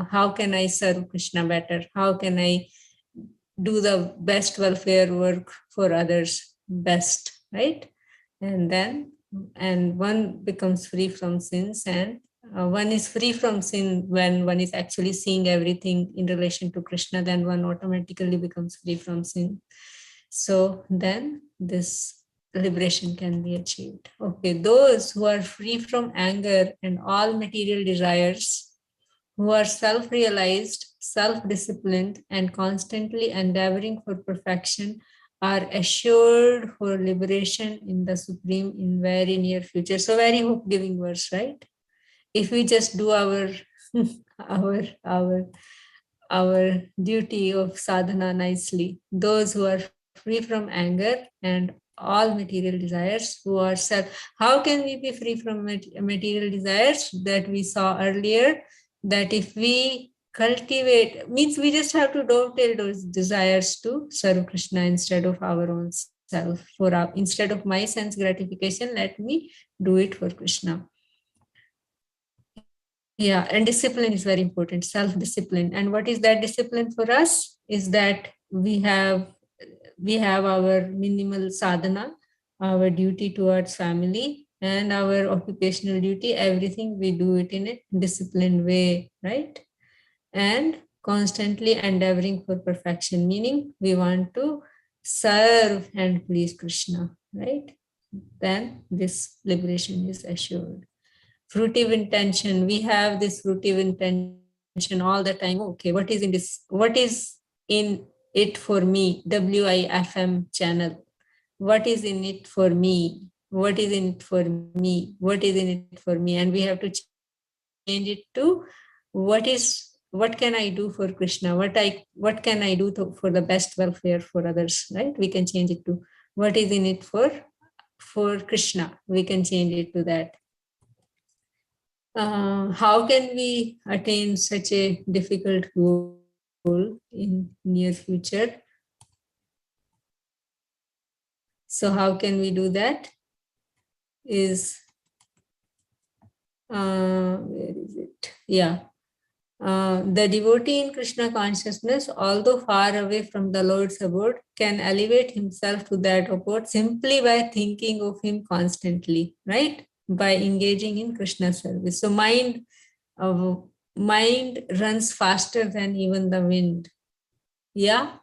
how can I serve Krishna better? How can I do the best welfare work for others best, right? And then, and one becomes free from sins, and one is free from sin when one is actually seeing everything in relation to Krishna, then one automatically becomes free from sin. So then this liberation can be achieved. Okay, those who are free from anger and all material desires, who are self-realized, self-disciplined, and constantly endeavoring for perfection, are assured for liberation in the Supreme in very near future. So very hope-giving verse, right? If we just do our our our our duty of sadhana nicely, those who are free from anger and all material desires, who are self, how can we be free from material desires? That we saw earlier, that if we cultivate, means we just have to dovetail those desires to serve Krishna instead of our own self. For our, instead of my sense gratification, let me do it for Krishna. Yeah, and discipline is very important, self-discipline. And what is that discipline for us? Is that we have our minimal sadhana, our duty towards family, and our occupational duty. Everything we do it in a disciplined way, right? And constantly endeavoring for perfection, meaning we want to serve and please Krishna, right? Then this liberation is assured. Fruitive intention, we have this fruitive intention all the time. Okay, what is in this, what is in it for me? WIFM channel, what is in it for me? What is in it for me? What is in it for me? And we have to change it to what can I do for Krishna? What can I do for the best welfare for others, right? We can change it to what is in it for Krishna. We can change it to that. How can we attain such a difficult goal in near future? So how can we do that? Is where is it? Yeah. The devotee in Krishna consciousness, although far away from the Lord's abode, can elevate himself to that abode simply by thinking of him constantly, right? By engaging in Krishna service. So mind runs faster than even the wind. Yeah,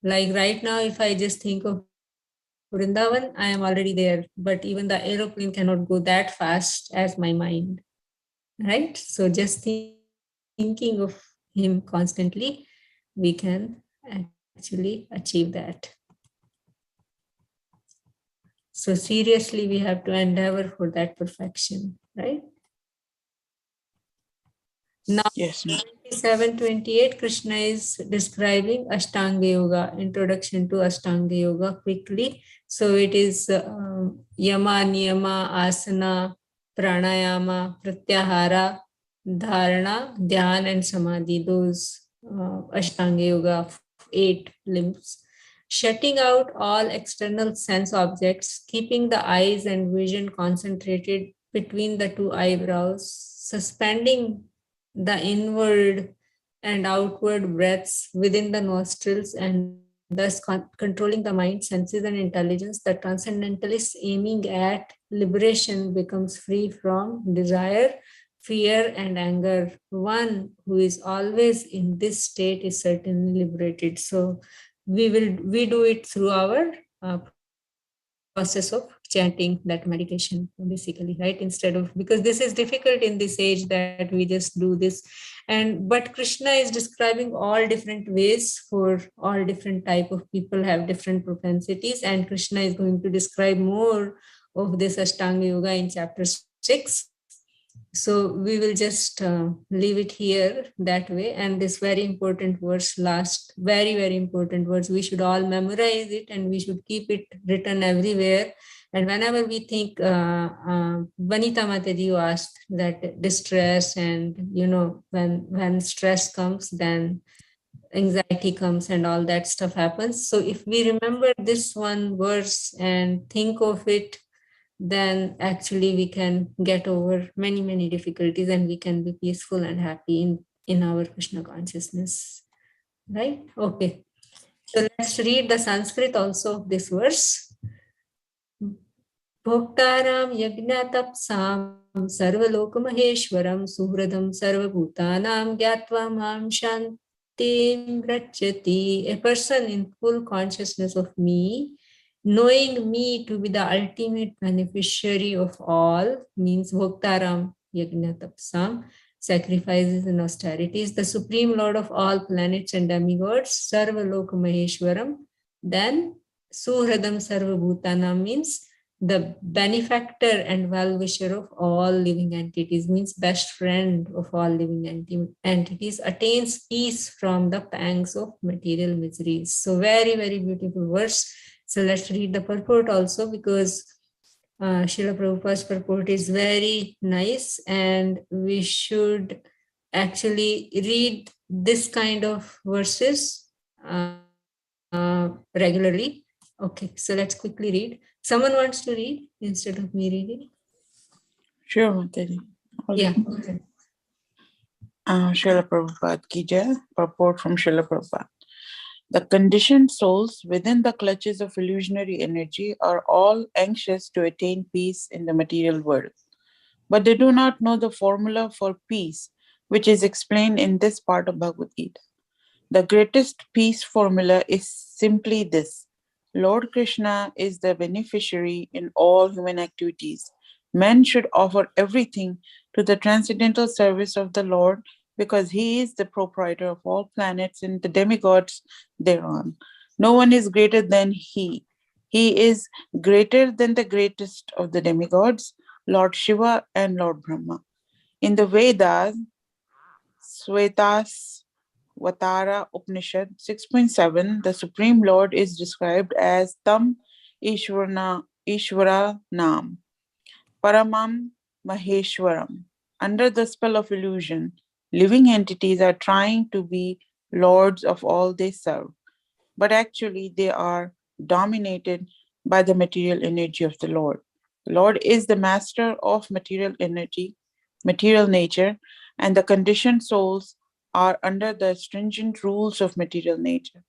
like right now, if I just think of Vrindavan, I am already there, but even the aeroplane cannot go that fast as my mind, right? So just thinking of him constantly, we can actually achieve that. So seriously, we have to endeavor for that perfection, right? Now, Yes, ma'am. 27-28, Krishna is describing Ashtanga Yoga, introduction to Ashtanga Yoga quickly. So it is Yama, Niyama, Asana, Pranayama, Pratyahara, Dharana, Dhyan, and Samadhi. Those Ashtanga Yoga, 8 limbs. Shutting out all external sense objects, keeping the eyes and vision concentrated between the two eyebrows, suspending the inward and outward breaths within the nostrils and thus controlling the mind, senses, and intelligence, the transcendentalist aiming at liberation becomes free from desire, fear, and anger. One who is always in this state is certainly liberated. So we do it through our process of chanting that meditation, basically, right? Instead of, because this is difficult in this age that we just do this, but Krishna is describing all different ways for all different type of people, have different propensities, and Krishna is going to describe more of this Ashtanga Yoga in chapter 6. So we will just leave it here that way. And this very important verse, last, very, very important verse, we should all memorize it and we should keep it written everywhere. And whenever we think, Vanita Mataji, you asked that distress and, when stress comes, then anxiety comes and all that stuff happens. So if we remember this one verse and think of it, then actually we can get over many, many difficulties and we can be peaceful and happy in our Krishna consciousness. Right? Okay. So let's read the Sanskrit also of this verse. Bhoktaram yagnatapsam sarvalokmaheshwaram suhradam sarvabhutanam gyatva mam shantim rachyati. A person in full consciousness of me, knowing me to be the ultimate beneficiary of all, means Bhoktaram Yagnatapsam, sacrifices and austerities, the supreme lord of all planets and demigods, Sarva Loka Maheshwaram. Then Suhradam Sarva Bhutanam means the benefactor and well-wisher of all living entities, means best friend of all living entities, attains peace from the pangs of material miseries. So very, very beautiful verse. So let's read the purport also, because Srila Prabhupada's purport is very nice and we should actually read this kind of verses regularly. Okay, so let's quickly read. Someone wants to read instead of me reading? Sure, Mataji. Yeah. Okay. Srila Prabhupada Ki Jai, purport from Srila Prabhupada. The conditioned souls within the clutches of illusionary energy are all anxious to attain peace in the material world. But they do not know the formula for peace, which is explained in this part of Bhagavad Gita. The greatest peace formula is simply this: Lord Krishna is the beneficiary in all human activities. Men should offer everything to the transcendental service of the Lord, because he is the proprietor of all planets and the demigods thereon. No one is greater than he. He is greater than the greatest of the demigods, Lord Shiva and Lord Brahma. In the Vedas, Svetas Vatara Upanishad 6.7, the Supreme Lord is described as Tam Ishvara Nam, Paramam Maheshwaram. Under the spell of illusion, living entities are trying to be lords of all they serve, but actually they are dominated by the material energy of the Lord. The Lord is the master of material energy, material nature, and the conditioned souls are under the stringent rules of material nature.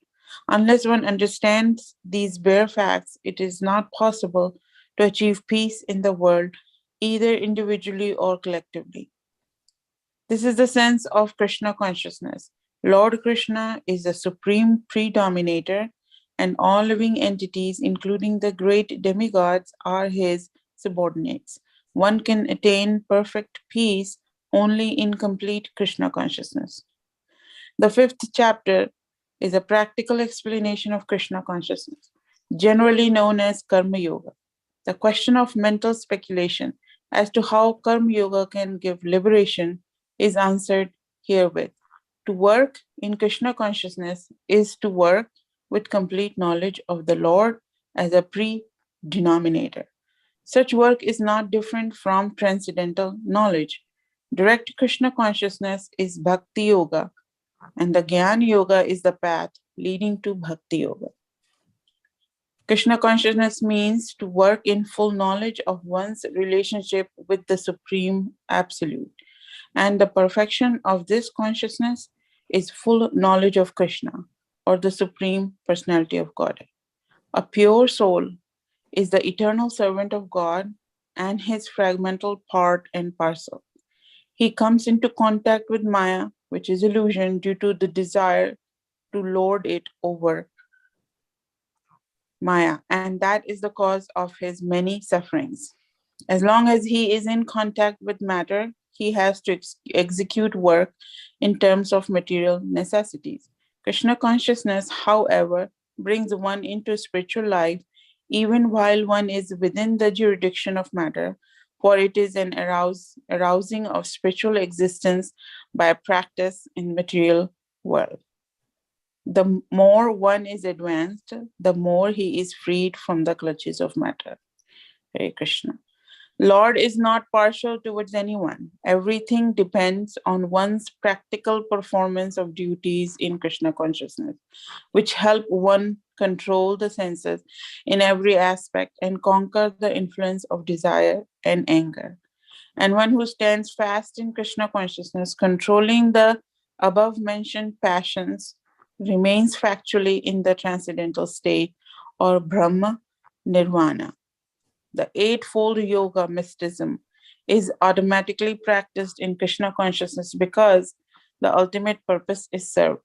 Unless one understands these bare facts, it is not possible to achieve peace in the world, either individually or collectively. This is the sense of Krishna consciousness. Lord Krishna is the supreme predominator, and all living entities, including the great demigods, are his subordinates. One can attain perfect peace only in complete Krishna consciousness. The 5th chapter is a practical explanation of Krishna consciousness, generally known as Karma Yoga. The question of mental speculation as to how Karma Yoga can give liberation is answered herewith. To work in Krishna consciousness is to work with complete knowledge of the Lord as a pre-denominator. Such work is not different from transcendental knowledge. Direct Krishna consciousness is Bhakti Yoga, and the Jnana Yoga is the path leading to Bhakti Yoga. Krishna consciousness means to work in full knowledge of one's relationship with the Supreme Absolute. And the perfection of this consciousness is full knowledge of Krishna. or the Supreme Personality of God. A pure soul is the eternal servant of God and his fragmental part and parcel. He comes into contact with Maya, which is illusion, due to the desire to lord it over Maya, and that is the cause of his many sufferings. As long as he is in contact with matter, he has to execute work in terms of material necessities. Krishna consciousness, however, brings one into spiritual life even while one is within the jurisdiction of matter, for it is an arousing of spiritual existence by practice in material world. The more one is advanced, the more he is freed from the clutches of matter. Hare Krishna. Lord is not partial towards anyone. Everything depends on one's practical performance of duties in Krishna consciousness, which help one control the senses in every aspect and conquer the influence of desire and anger. And one who stands fast in Krishna consciousness, controlling the above mentioned passions, remains factually in the transcendental state or Brahma Nirvana. The eightfold yoga mysticism is automatically practiced in Krishna consciousness because the ultimate purpose is served.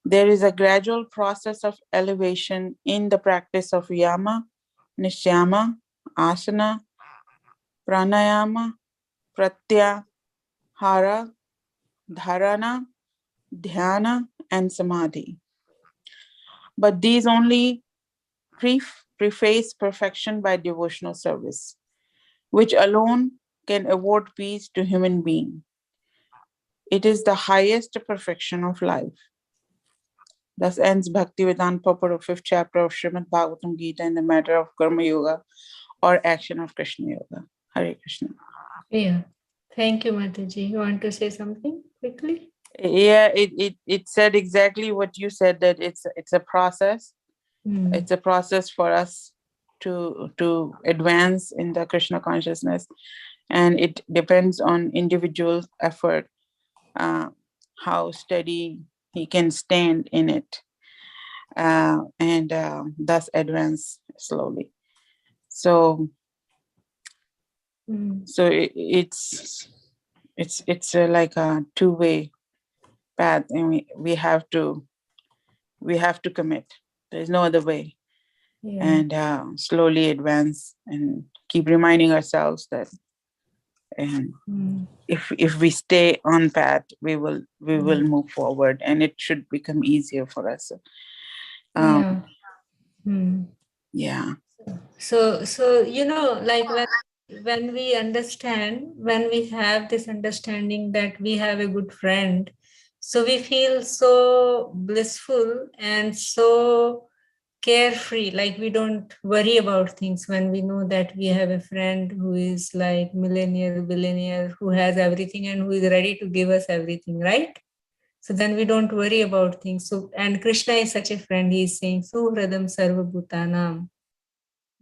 There is a gradual process of elevation in the practice of yama, nishyama, asana, pranayama, pratyahara, dharana, dhyana, and samadhi. But these only preface perfection by devotional service, which alone can award peace to human being. It is the highest perfection of life. Thus ends Bhaktivedanta purport of 5th chapter of Srimad Bhagavad Gita in the matter of Karma Yoga or action of Krishna Yoga. Hare Krishna. Yeah. Thank you, Mataji. You want to say something quickly? Yeah, it said exactly what you said, that it's a process. It's a process for us to advance in the Krishna consciousness, and it depends on individual effort, how steady he can stand in it, and thus advance slowly. So it's like a two-way path, and we have to commit. There's no other way. Yeah. And slowly advance and keep reminding ourselves that, and if we stay on path, we will move forward, and it should become easier for us. Yeah. Yeah. So like when we understand, when we have this understanding that we have a good friend, so we feel so blissful and so carefree, like we don't worry about things when we know that we have a friend who is like millionaire, billionaire, who has everything and who is ready to give us everything, right? So then we don't worry about things. So, and Krishna is such a friend. He is saying, Suhradam Sarva Bhutanam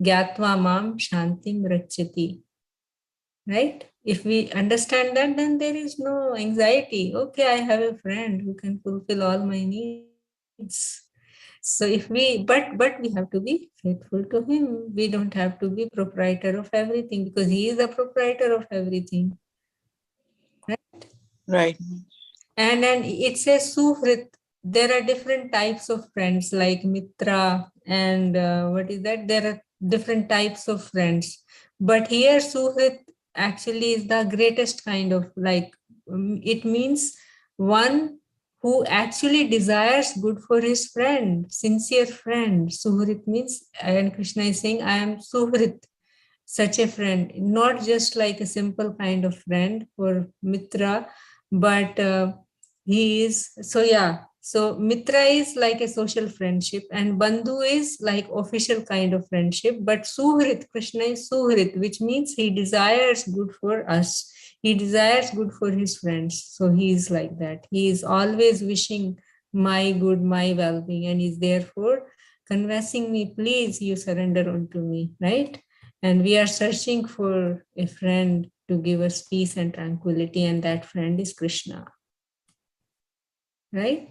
Gyatva Mam Shantim Rachati. Right? If we understand that, then there is no anxiety. Okay, I have a friend who can fulfill all my needs. So if we, but we have to be faithful to him. We don't have to be proprietor of everything, because he is the proprietor of everything. Right. And it says Suhrit. There are different types of friends like Mitra and what is that? There are different types of friends. But here Suhrit actually is the greatest kind of, like, it means one who actually desires good for his friend, sincere friend. Suhrit means, and Krishna is saying, I am Suhrit, such a friend, not just like a simple kind of friend for Mitra, but he is, so yeah. So Mitra is like a social friendship, and Bandhu is like official kind of friendship. But Suhrit, Krishna is Suhrit, which means he desires good for us. He desires good for his friends. So he is like that. He is always wishing my good, my well-being, and is therefore confessing me, please, you surrender unto me, right? And we are searching for a friend to give us peace and tranquility, and that friend is Krishna. Right?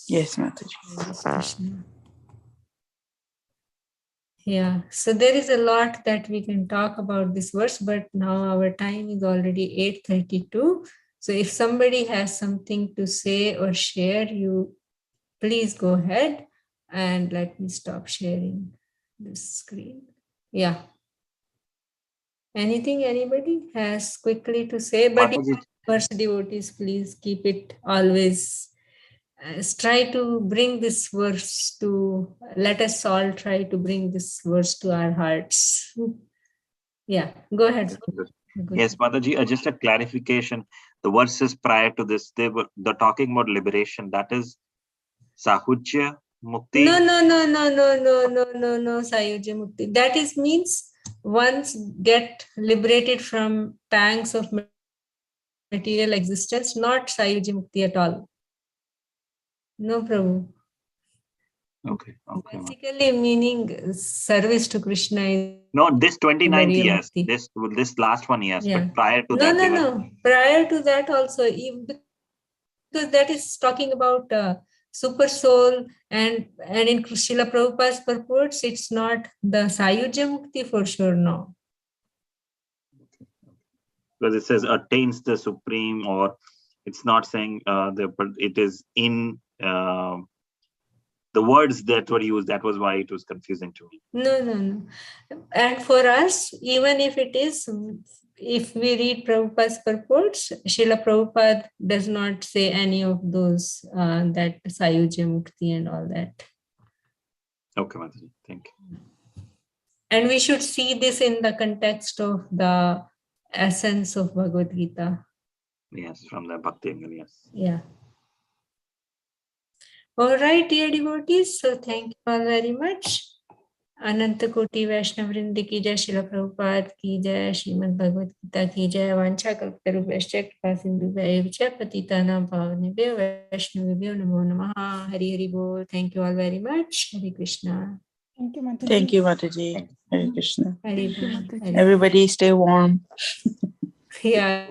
Yes, Mataji. Krishna. Yeah, so there is a lot that we can talk about this verse, but now our time is already 8:32. So if somebody has something to say or share, you please go ahead, and let me stop sharing the screen. Yeah. Anything anybody has quickly to say? But Mataji, first devotees, please keep it always. Try to bring this verse to, let us all try to bring this verse to our hearts. Yeah, go ahead. yes, Mataji, just a clarification. The verses prior to this, they're talking about liberation. That is Sahujya Mukti. No, Sayujya Mukti. That is means once get liberated from pangs of material existence, not Sayujya Mukti at all. No, Prabhu. Okay. Basically meaning service to Krishna is no, this 29th, yes. Mukti. This last one, yes. Yeah. But prior to No, that, no. Prior to that also, because that is talking about super soul, and in Srila Prabhupada's purports, it's not the Sayujya Mukti for sure, no. Because it says attains the supreme, or it's not saying but it is in the words that were used. That was why it was confusing to me. No. And for us, even if it is, if we read Prabhupada's purports, Srila Prabhupada does not say any of those, that Sayujya Mukti and all that. Okay, Mataji, thank you. And we should see this in the context of the essence of Bhagavad Gita. Yes, from the Bhakti angle, yes. Yeah. All right, dear devotees. So thank you all very much. अनंत कोटि वैष्णव वृंद की जय, श्रील प्रभुपाद की जय, श्रीमद् भगवद गीता की जय। वांछा कल्पतरुभ्यश्च कृपा सिन्धुभ्यैव च पतितानां पावनेभ्यो वैष्णवेभ्यो नमो नमः। हरि हरि बोल। Thank you all very much. Hare Krishna. Thank you, Mataji. Thank you, Mataji. Hare Krishna. Hare Thank you, Bol. Mataji. Hare Bol. Everybody stay warm. Yeah.